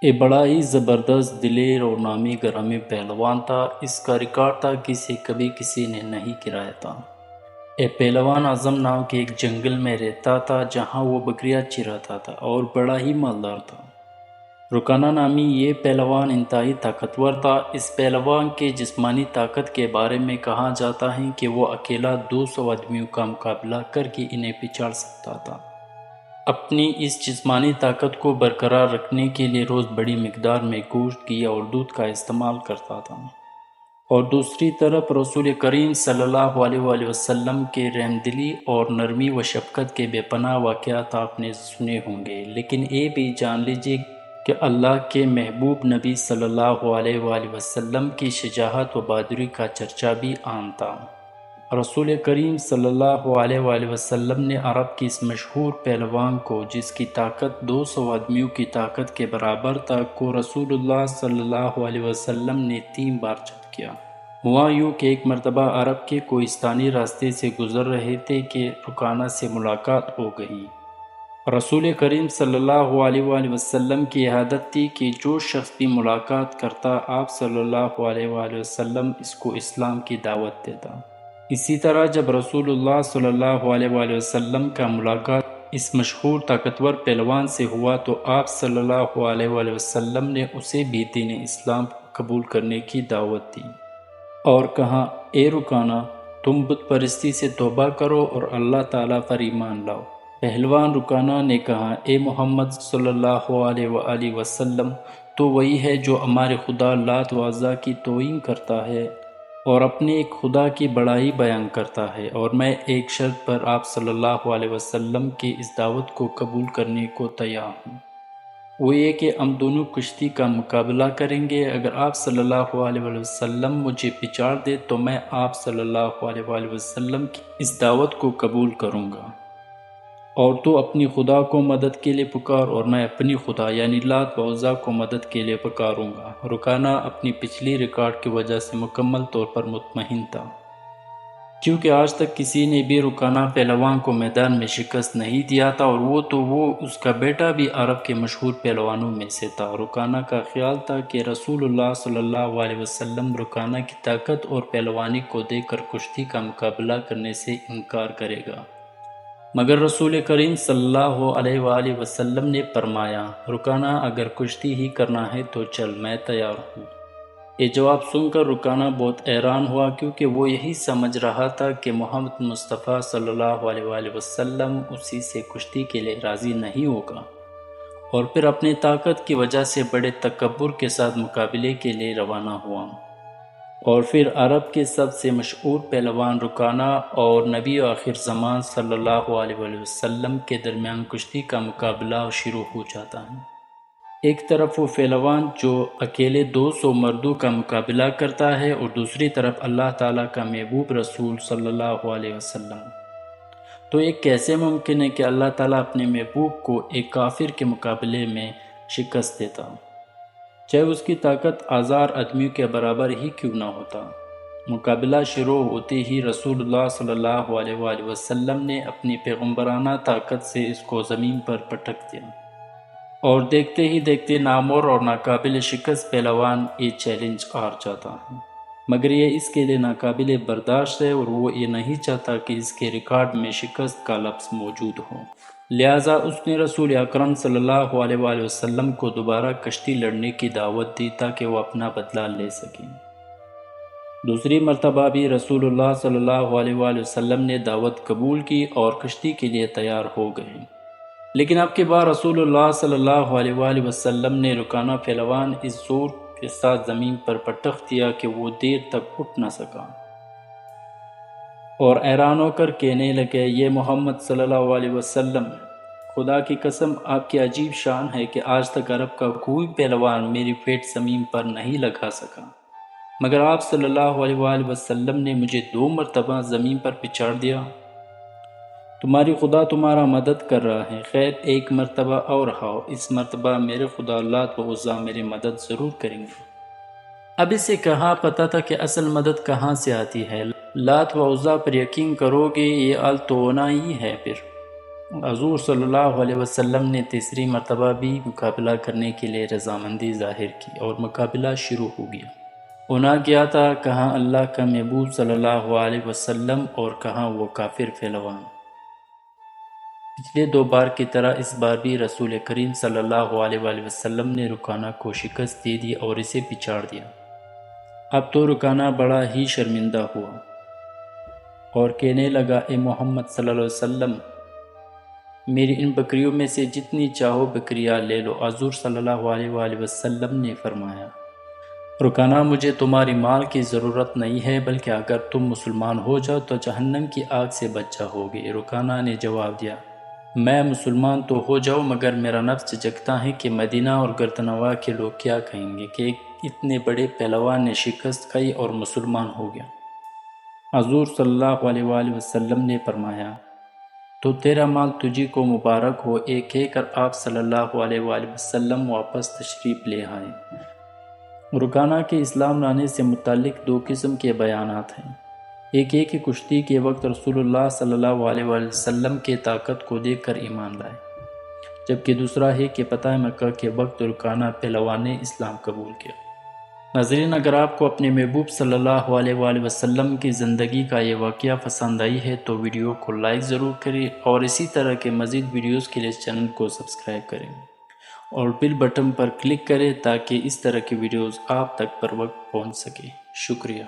یہ بڑا ہی زبردست دلیر اور نامی گرامی پہلوان تھا۔ اس کا ریکارڈ تھا کہ اسے کبھی کسی نے نہیں گرایا تھا۔ یہ پہلوان اعظم نام کے ایک جنگل میں رہتا تھا جہاں وہ بکریاں چراتا تھا اور بڑا ہی مالدار تھا۔ رکانہ نامی یہ پہلوان انتہائی طاقتور تھا۔ اس پہلوان کے جسمانی طاقت کے بارے میں کہا جاتا ہے کہ وہ اکیلا 200 آدمیوں کا مقابلہ کر کے انہیں پچاڑ سکتا تھا۔ اپنی اس جسمانی طاقت کو برقرار رکھنے کے لیے روز بڑی مقدار میں گوشت، گھی اور دودھ کا استعمال کرتا تھا۔ اور دوسری طرف رسول کریم صلی اللہ علیہ وسلم کے رحم دلی اور نرمی و شفقت کے بے پناہ واقعات آپ نے سنے ہوں گے، لیکن یہ بھی جان لیجیے کہ اللہ کے محبوب نبی صلی اللہ علیہ وسلم کی شجاعت و بہادری کا چرچا بھی عام تھا۔ رسول کریم صلی اللہ علیہ وسلم نے عرب کی اس مشہور پہلوان کو، جس کی طاقت 200 آدمیوں کی طاقت کے برابر تک، کو رسول اللہ صلی اللہ علیہ وسلم نے 3 بار جب کیا۔ ہوا یوں کہ ایک مرتبہ عرب کے کوہستانی راستے سے گزر رہے تھے کہ رکانہ سے ملاقات ہو گئی۔ رسول کریم صلی اللہ علیہ وسلم کی عادت تھی کہ جو شخص بھی ملاقات کرتا، آپ صلی اللہ علیہ وسلم اس کو اسلام کی دعوت دیتا۔ اسی طرح جب رسول اللہ صلی اللہ علیہ وسلم کا ملاقات اس مشہور طاقتور پہلوان سے ہوا تو آپ صلی اللہ علیہ وسلم نے اسے بھی دین اسلام قبول کرنے کی دعوت دی اور کہا، اے رکانہ، تم بت پرستی سے توبہ کرو اور اللہ تعالیٰ پر ایمان لاؤ۔ پہلوان رکانہ نے کہا، اے محمد صلی اللہ علیہ وسلم، تو وہی ہے جو ہمارے خدا لات و عزا کی توہین کرتا ہے اور اپنے ایک خدا کی بڑائی بیان کرتا ہے، اور میں ایک شرط پر آپ صلی اللہ علیہ وسلم کی اس دعوت کو قبول کرنے کو تیار ہوں۔ وہ یہ کہ ہم دونوں کشتی کا مقابلہ کریں گے۔ اگر آپ صلی اللہ علیہ وسلم مجھے پچاڑ دے تو میں آپ صلی اللہ علیہ وسلم کی اس دعوت کو قبول کروں گا، اور تو اپنی خدا کو مدد کے لیے پکار اور میں اپنی خدا یعنی لات و عزا کو مدد کے لیے پکاروں گا۔ رکانہ اپنی پچھلی ریکارڈ کی وجہ سے مکمل طور پر مطمئن تھا، کیونکہ آج تک کسی نے بھی رکانہ پہلوان کو میدان میں شکست نہیں دیا تھا، اور وہ اس کا بیٹا بھی عرب کے مشہور پہلوانوں میں سے تھا۔ رکانہ کا خیال تھا کہ رسول اللہ صلی اللہ علیہ وسلم رکانہ کی طاقت اور پہلوانی کو دیکھ کر کشتی کا مقابلہ کرنے سے انکار کرے گا، مگر رسول کریم صلی اللہ علیہ وسلم نے فرمایا، رکانہ، اگر کشتی ہی کرنا ہے تو چل، میں تیار ہوں۔ یہ جواب سن کر رکانہ بہت حیران ہوا، کیونکہ وہ یہی سمجھ رہا تھا کہ محمد مصطفیٰ صلی اللہ علیہ وسلم اسی سے کشتی کے لیے راضی نہیں ہوگا، اور پھر اپنی طاقت کی وجہ سے بڑے تکبر کے ساتھ مقابلے کے لیے روانہ ہوا۔ اور پھر عرب کے سب سے مشہور پہلوان رکانہ اور نبی آخر زمان صلی اللہ علیہ وسلم کے درمیان کشتی کا مقابلہ شروع ہو جاتا ہے۔ ایک طرف وہ پہلوان جو اکیلے 200 مردوں کا مقابلہ کرتا ہے، اور دوسری طرف اللہ تعالیٰ کا محبوب رسول صلی اللہ علیہ وسلم۔ تو یہ کیسے ممکن ہے کہ اللہ تعالیٰ اپنے محبوب کو ایک کافر کے مقابلے میں شکست دیتا، چاہے اس کی طاقت 1000 آدمیوں کے برابر ہی کیوں نہ ہوتا؟ مقابلہ شروع ہوتے ہی رسول اللہ صلی اللہ علیہ وسلم نے اپنی پیغمبرانہ طاقت سے اس کو زمین پر پٹک دیا، اور دیکھتے ہی دیکھتے نامور اور ناقابل شکست پہلوان یہ چیلنج ہار جاتا ہے، مگر یہ اس کے لیے ناقابل برداشت ہے، اور وہ یہ نہیں چاہتا کہ اس کے ریکارڈ میں شکست کا لفظ موجود ہو۔ لہٰذا اس نے رسول اکرم صلی اللہ علیہ وسلم کو دوبارہ کشتی لڑنے کی دعوت دی تاکہ وہ اپنا بدلہ لے سکیں۔ دوسری مرتبہ بھی رسول اللہ صلی اللہ علیہ وسلم نے دعوت قبول کی اور کشتی کے لیے تیار ہو گئے، لیکن اب کی بار رسول اللہ صلی اللہ علیہ وسلم نے رکانہ پہلوان اس زور کے ساتھ زمین پر پٹخ دیا کہ وہ دیر تک اٹھ نہ سکا، اور حیران ہو کر کہنے لگے، یہ محمد صلی اللہ علیہ وسلم، خدا کی قسم آپ کی عجیب شان ہے کہ آج تک عرب کا کوئی پہلوان میری پیٹھ زمین پر نہیں لگا سکا، مگر آپ صلی اللہ علیہ وسلم نے مجھے 2 مرتبہ زمین پر پچاڑ دیا۔ تمہاری خدا تمہارا مدد کر رہا ہے، خیر ایک مرتبہ اور آؤ، اس مرتبہ میرے خدا لات و عزا میری مدد ضرور کریں گے۔ اب اسے کہاں پتہ تھا کہ اصل مدد کہاں سے آتی ہے؟ لات و عزا پر یقین کرو گے، یہ حال تو ہونا ہی ہے۔ پھر حضور صلی اللہ علیہ وسلم نے تیسری مرتبہ بھی مقابلہ کرنے کے لیے رضامندی ظاہر کی اور مقابلہ شروع ہو گیا۔ ہونا کیا تھا، کہاں اللہ کا محبوب صلی اللہ علیہ وسلم اور کہاں وہ کافر پہلوان۔ پچھلے دو بار کی طرح اس بار بھی رسول کریم صلی اللہ علیہ وآلہ وسلم نے رکانہ کو شکست دے دی اور اسے پچاڑ دیا۔ اب تو رکانہ بڑا ہی شرمندہ ہوا اور کہنے لگا، اے محمد صلی اللہ علیہ وسلم، میری ان بکریوں میں سے جتنی چاہو بکریاں لے لو۔ حضور صلی اللہ علیہ وآلہ وسلم نے فرمایا، رکانہ، مجھے تمہاری مال کی ضرورت نہیں ہے، بلکہ اگر تم مسلمان ہو جاؤ تو جہنم کی آگ سے بچ جاؤ گے۔ رکانہ نے جواب دیا، میں مسلمان تو ہو جاؤں، مگر میرا نفس جگتا ہے کہ مدینہ اور گردنوا کے لوگ کیا کہیں گے کہ اتنے بڑے پہلوان نے شکست کھائی اور مسلمان ہو گیا۔ حضور صلی اللہ علیہ وآلہ وسلم نے فرمایا، تو تیرا مال تجھی کو مبارک ہو۔ ایک کہہ کر آپ صلی اللہ علیہ وآلہ وسلم واپس تشریف لے آئے۔ رکانہ کے اسلام لانے سے متعلق دو قسم کے بیانات ہیں۔ ایک کہ کشتی کے وقت رسول اللہ صلی اللہ علیہ وآلہ وسلم کے طاقت کو دیکھ کر ایمان لائے، جبکہ دوسرا ہے کہ فتح مکہ کے وقت رکانہ پہلوان نے اسلام قبول کیا۔ ناظرین، اگر آپ کو اپنے محبوب صلی اللہ علیہ وآلہ وسلم کی زندگی کا یہ واقعہ پسند آئی ہے تو ویڈیو کو لائک ضرور کریں اور اسی طرح کے مزید ویڈیوز کے لیے اس چینل کو سبسکرائب کریں اور بیل بٹن پر کلک کریں تاکہ اس طرح کی ویڈیوز آپ تک پر وقت پہنچ سکے۔ شکریہ۔